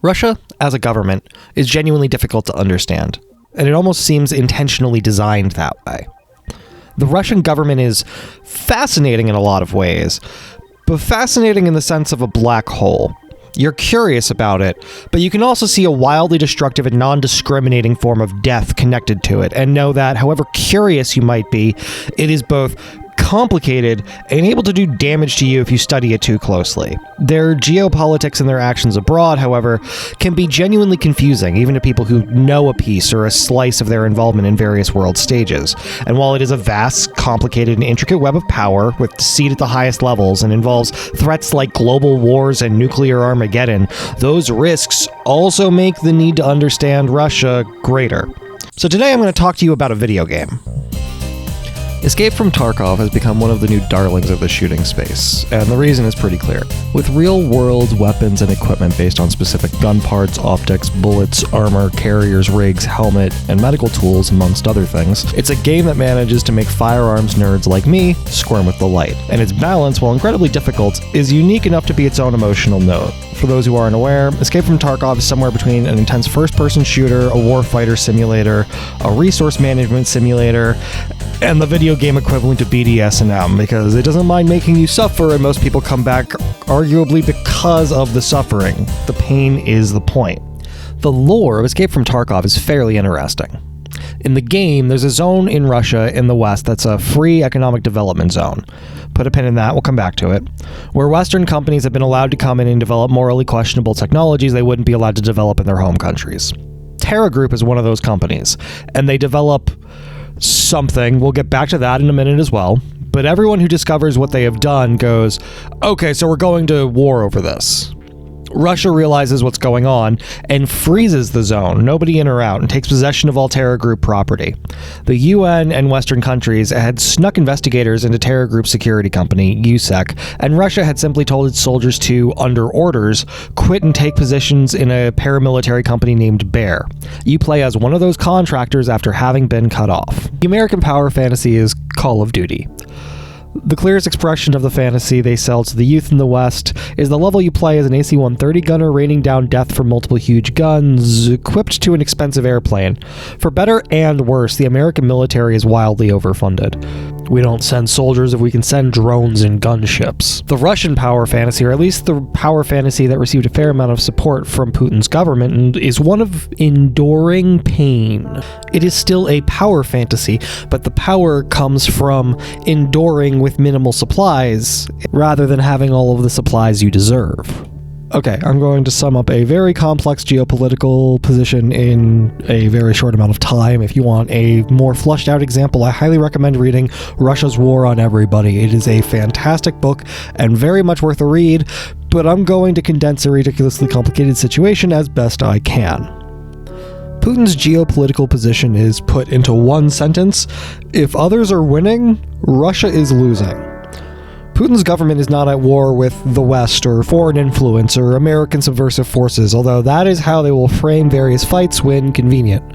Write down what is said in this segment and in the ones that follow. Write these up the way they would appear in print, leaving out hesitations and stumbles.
Russia, as a government, is genuinely difficult to understand, and it almost seems intentionally designed that way. The Russian government is fascinating in a lot of ways, but fascinating in the sense of a black hole. You're curious about it, but you can also see a wildly destructive and non-discriminating form of death connected to it, and know that, however curious you might be, it is both complicated and able to do damage to you if you study it too closely. Their geopolitics and their actions abroad, however, can be genuinely confusing, even to people who know a piece or a slice of their involvement in various world stages. And while it is a vast, complicated, and intricate web of power, with deceit at the highest levels, and involves threats like global wars and nuclear Armageddon, those risks also make the need to understand Russia greater. So today I'm going to talk to you about a video game. Escape from Tarkov has become one of the new darlings of the shooting space, and the reason is pretty clear. With real-world weapons and equipment based on specific gun parts, optics, bullets, armor, carriers, rigs, helmet, and medical tools, amongst other things, it's a game that manages to make firearms nerds like me squirm with delight. And its balance, while incredibly difficult, is unique enough to be its own emotional note. For those who aren't aware, Escape from Tarkov is somewhere between an intense first-person shooter, a warfighter simulator, a resource management simulator, and the video game equivalent to BDSM, because it doesn't mind making you suffer, and most people come back arguably because of the suffering. The pain is the point. The lore of Escape from Tarkov is fairly interesting. In the game, there's a zone in Russia in the west that's a free economic development zone. Put a pin in that, we'll come back to it. Where Western companies have been allowed to come in and develop morally questionable technologies they wouldn't be allowed to develop in their home countries. Terra Group is one of those companies, and they develop something. We'll get back to that in a minute as well. But everyone who discovers what they have done goes, okay, so we're going to war over this. Russia realizes what's going on and freezes the zone, nobody in or out, and takes possession of all Terra Group property. The UN and Western countries had snuck investigators into Terra Group's security company, USEC, and Russia had simply told its soldiers to, under orders, quit and take positions in a paramilitary company named Bear. You play as one of those contractors after having been cut off. The American power fantasy is Call of Duty. The clearest expression of the fantasy they sell to the youth in the West is the level you play as an AC-130 gunner raining down death from multiple huge guns, equipped to an expensive airplane. For better and worse, the American military is wildly overfunded. We don't send soldiers if we can send drones and gunships. The Russian power fantasy, or at least the power fantasy that received a fair amount of support from Putin's government, is one of enduring pain. It is still a power fantasy, but the power comes from enduring with minimal supplies, rather than having all of the supplies you deserve. Okay, I'm going to sum up a very complex geopolitical position in a very short amount of time. If you want a more fleshed out example, I highly recommend reading Russia's War on Everybody. It is a fantastic book and very much worth a read, but I'm going to condense a ridiculously complicated situation as best I can. Putin's geopolitical position is put into one sentence: if others are winning, Russia is losing. Putin's government is not at war with the West or foreign influence or American subversive forces, although that is how they will frame various fights when convenient.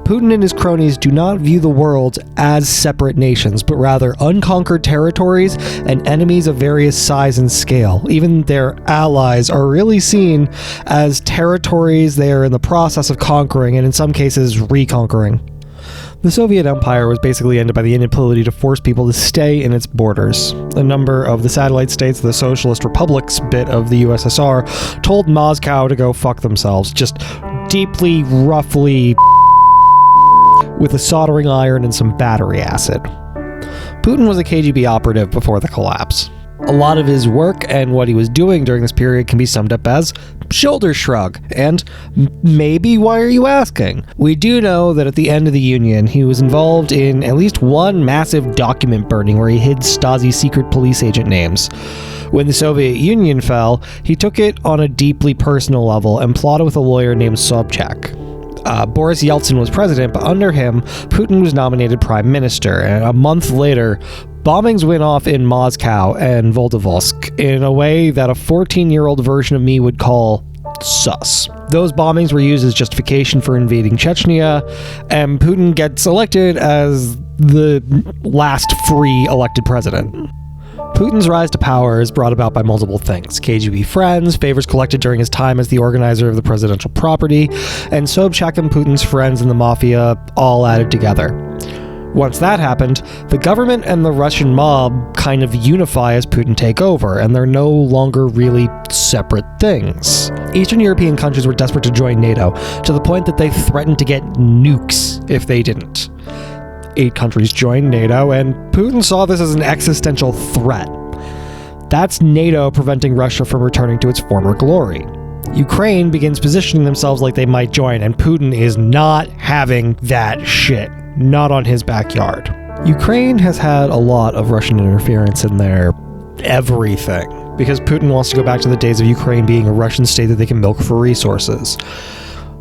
Putin and his cronies do not view the world as separate nations, but rather unconquered territories and enemies of various size and scale. Even their allies are really seen as territories they are in the process of conquering, and in some cases, reconquering. The Soviet Empire was basically ended by the inability to force people to stay in its borders. A number of the satellite states, the Socialist Republics bit of the USSR, told Moscow to go fuck themselves, just deeply, roughly with a soldering iron and some battery acid. Putin was a KGB operative before the collapse. A lot of his work and what he was doing during this period can be summed up as shoulder shrug. And maybe why are you asking? We do know that at the end of the Union, he was involved in at least one massive document burning where he hid Stasi secret police agent names. When the Soviet Union fell, he took it on a deeply personal level and plotted with a lawyer named Sobchak. Boris Yeltsin was president, but under him, Putin was nominated prime minister, and a month later, bombings went off in Moscow and Vladivostok in a way that a 14-year-old version of me would call sus. Those bombings were used as justification for invading Chechnya, and Putin gets elected as the last free elected president. Putin's rise to power is brought about by multiple things: KGB friends, favors collected during his time as the organizer of the presidential property, and Sobchak and Putin's friends in the mafia all added together. Once that happened, the government and the Russian mob kind of unify as Putin take over, and they're no longer really separate things. Eastern European countries were desperate to join NATO, to the point that they threatened to get nukes if they didn't. 8 countries joined NATO, and Putin saw this as an existential threat. That's NATO preventing Russia from returning to its former glory. Ukraine begins positioning themselves like they might join, and Putin is not having that shit. Not on his backyard. Ukraine has had a lot of Russian interference in their everything, because Putin wants to go back to the days of Ukraine being a Russian state that they can milk for resources.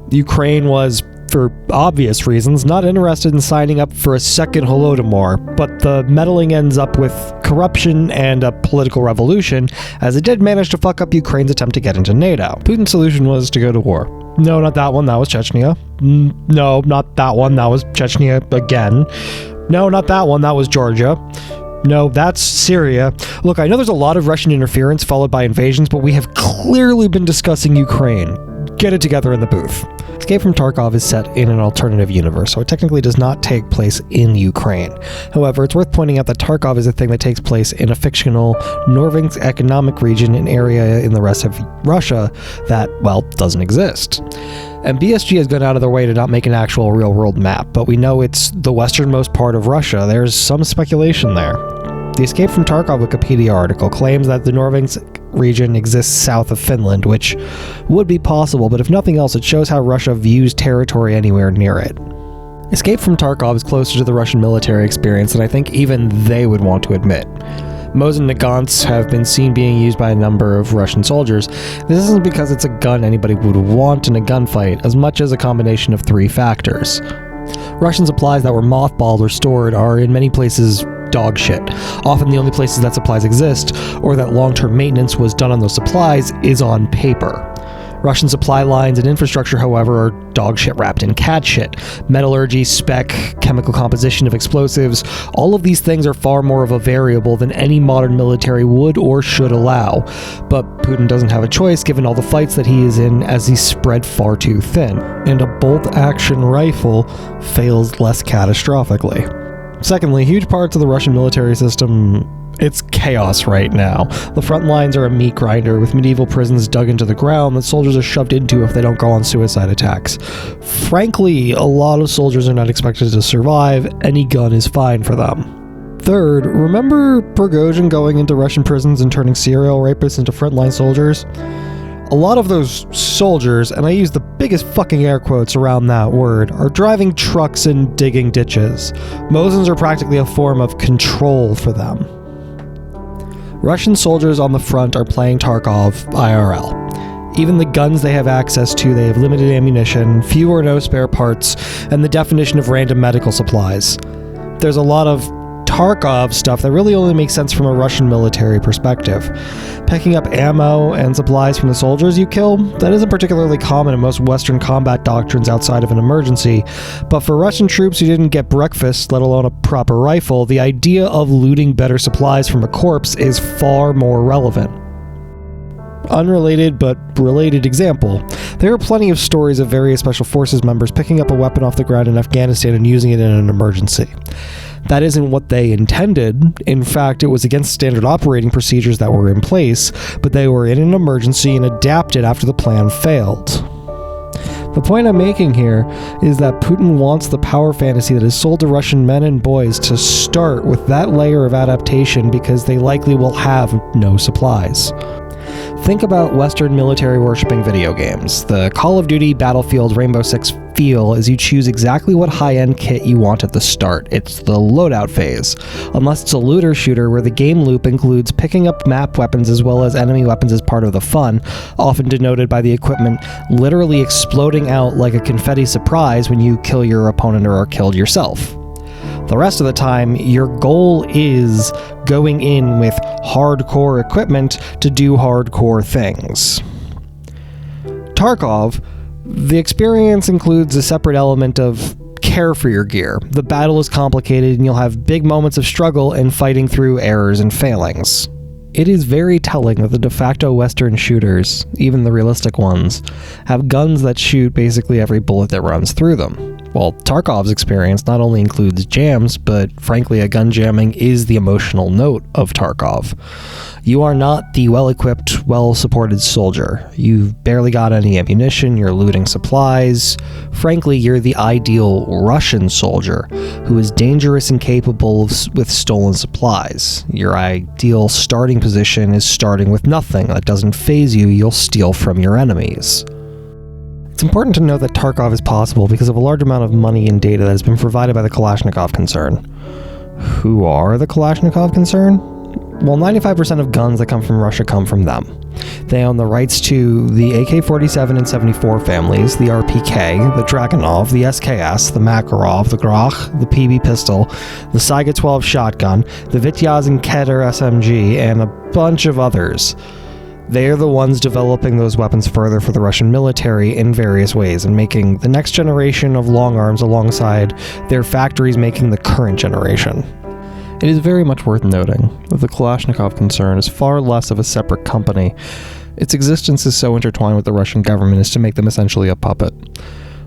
Ukraine was, for obvious reasons, not interested in signing up for a second Holodomor, but the meddling ends up with corruption and a political revolution, as it did manage to fuck up Ukraine's attempt to get into NATO. Putin's solution was to go to war. No, not that one, that was Chechnya. No, not that one, that was Chechnya again. No, not that one, that was Georgia. No, that's Syria. Look, I know there's a lot of Russian interference followed by invasions, but we have clearly been discussing Ukraine. Get it together in the booth. Escape from Tarkov is set in an alternative universe, so it technically does not take place in Ukraine. However, it's worth pointing out that Tarkov is a thing that takes place in a fictional Norving's economic region, an area in the rest of Russia that, well, doesn't exist. And BSG has gone out of their way to not make an actual real-world map, but we know it's the westernmost part of Russia. There's some speculation there. The Escape from Tarkov Wikipedia article claims that the Norving's region exists south of Finland, which would be possible, but if nothing else, it shows how Russia views territory anywhere near it. Escape from Tarkov is closer to the Russian military experience than I think even they would want to admit. Mosin Nagants have been seen being used by a number of Russian soldiers. This isn't because it's a gun anybody would want in a gunfight, as much as a combination of 3 factors. Russian supplies that were mothballed or stored are in many places dog shit. Often the only places that supplies exist, or that long-term maintenance was done on those supplies, is on paper. Russian supply lines and infrastructure, however, are dog shit wrapped in cat shit. Metallurgy, spec, chemical composition of explosives, all of these things are far more of a variable than any modern military would or should allow. But Putin doesn't have a choice given all the fights that he is in, as he's spread far too thin. And a bolt-action rifle fails less catastrophically. Secondly, huge parts of the Russian military system, it's chaos right now. The front lines are a meat grinder, with medieval prisons dug into the ground that soldiers are shoved into if they don't go on suicide attacks. Frankly, a lot of soldiers are not expected to survive. Any gun is fine for them. Third, remember Prigozhin going into Russian prisons and turning serial rapists into frontline soldiers? A lot of those soldiers, and I use the biggest fucking air quotes around that word, are driving trucks and digging ditches. Mosins are practically a form of control for them. Russian soldiers on the front are playing Tarkov IRL. Even the guns they have access to, they have limited ammunition, few or no spare parts, and the definition of random medical supplies. There's a lot of Tarkov stuff that really only makes sense from a Russian military perspective. Picking up ammo and supplies from the soldiers you kill, that isn't particularly common in most Western combat doctrines outside of an emergency, but for Russian troops who didn't get breakfast, let alone a proper rifle, the idea of looting better supplies from a corpse is far more relevant. Unrelated but related example, there are plenty of stories of various special forces members picking up a weapon off the ground in Afghanistan and using it in an emergency. That isn't what they intended. In fact, it was against standard operating procedures that were in place, but they were in an emergency and adapted after the plan failed. The point I'm making here is that Putin wants the power fantasy that is sold to Russian men and boys to start with that layer of adaptation because they likely will have no supplies. Think about Western military worshipping video games. The Call of Duty, Battlefield, Rainbow Six feel is you choose exactly what high-end kit you want at the start. It's the loadout phase. Unless it's a looter shooter where the game loop includes picking up map weapons as well as enemy weapons as part of the fun, often denoted by the equipment literally exploding out like a confetti surprise when you kill your opponent or are killed yourself. The rest of the time, your goal is going in with hardcore equipment to do hardcore things. Tarkov, the experience includes a separate element of care for your gear. The battle is complicated and you'll have big moments of struggle and fighting through errors and failings. It is very telling that the de facto Western shooters, even the realistic ones, have guns that shoot basically every bullet that runs through them. Well, Tarkov's experience not only includes jams, but frankly, a gun jamming is the emotional note of Tarkov. You are not the well-equipped, well-supported soldier. You've barely got any ammunition, you're looting supplies. Frankly, you're the ideal Russian soldier, who is dangerous and capable with stolen supplies. Your ideal starting position is starting with nothing. That doesn't faze you, you'll steal from your enemies. It's important to note that Tarkov is possible because of a large amount of money and data that has been provided by the Kalashnikov concern. Who are the Kalashnikov concern? Well, 95% of guns that come from Russia come from them. They own the rights to the AK-47 and 74 families, the RPK, the Dragunov, the SKS, the Makarov, the Grach, the PB pistol, the Saiga 12 shotgun, the Vityaz and Keter SMG, and a bunch of others. They are the ones developing those weapons further for the Russian military in various ways and making the next generation of long arms alongside their factories making the current generation. It is very much worth noting that the Kalashnikov concern is far less of a separate company. Its existence is so intertwined with the Russian government as to make them essentially a puppet.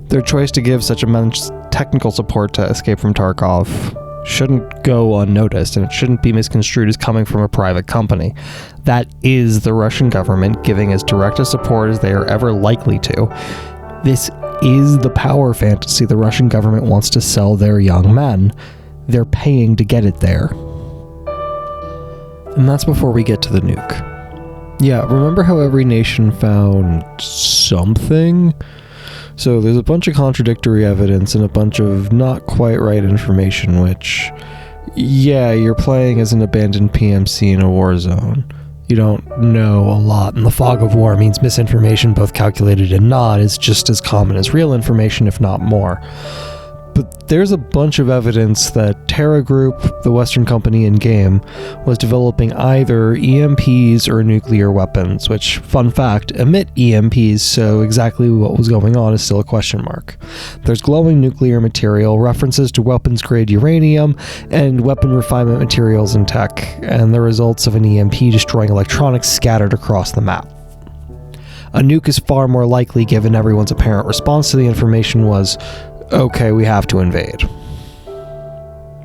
Their choice to give such immense technical support to Escape from Tarkov shouldn't go unnoticed, and it shouldn't be misconstrued as coming from a private company. That is the Russian government giving as direct a support as they are ever likely to. This is the power fantasy the Russian government wants to sell their young men. They're paying to get it there. And that's before we get to the nuke. Yeah, remember how every nation found something? So there's a bunch of contradictory evidence and a bunch of not quite right information, which, yeah, you're playing as an abandoned PMC in a war zone. You don't know a lot, and the fog of war means misinformation, both calculated and not, is just as common as real information, if not more. But there's a bunch of evidence that Terra Group, the Western company in-game, was developing either EMPs or nuclear weapons, which, fun fact, emit EMPs, so exactly what was going on is still a question mark. There's glowing nuclear material, references to weapons-grade uranium, and weapon refinement materials and tech, and the results of an EMP destroying electronics scattered across the map. A nuke is far more likely given everyone's apparent response to the information was, okay, we have to invade.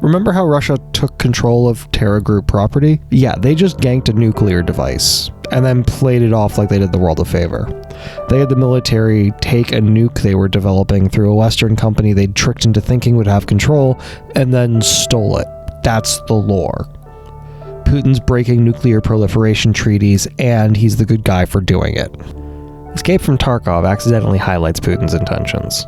Remember how Russia took control of Terra Group property? Yeah, they just ganked a nuclear device, and then played it off like they did the world a favor. They had the military take a nuke they were developing through a Western company they'd tricked into thinking would have control, and then stole it. That's the lore. Putin's breaking nuclear proliferation treaties, and he's the good guy for doing it. Escape from Tarkov accidentally highlights Putin's intentions.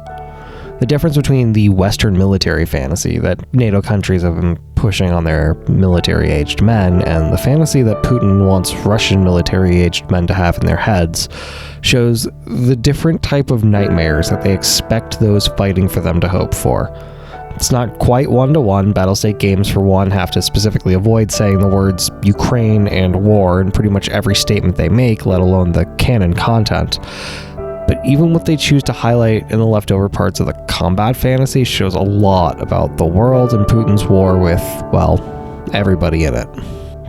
The difference between the Western military fantasy that NATO countries have been pushing on their military-aged men and the fantasy that Putin wants Russian military-aged men to have in their heads shows the different type of nightmares that they expect those fighting for them to hope for. It's not quite one-to-one. Battlestate games, for one, have to specifically avoid saying the words Ukraine and war in pretty much every statement they make, let alone the canon content. But even what they choose to highlight in the leftover parts of the combat fantasy shows a lot about the world and Putin's war with, well, everybody in it.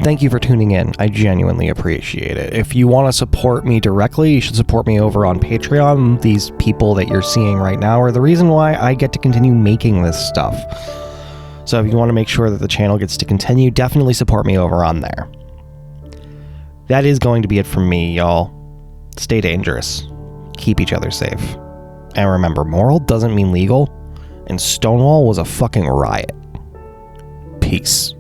Thank you for tuning in. I genuinely appreciate it. If you want to support me directly, you should support me over on Patreon. These people that you're seeing right now are the reason why I get to continue making this stuff. So if you want to make sure that the channel gets to continue, definitely support me over on there. That is going to be it from me, y'all. Stay dangerous. Keep each other safe. And remember, moral doesn't mean legal, and Stonewall was a fucking riot. Peace.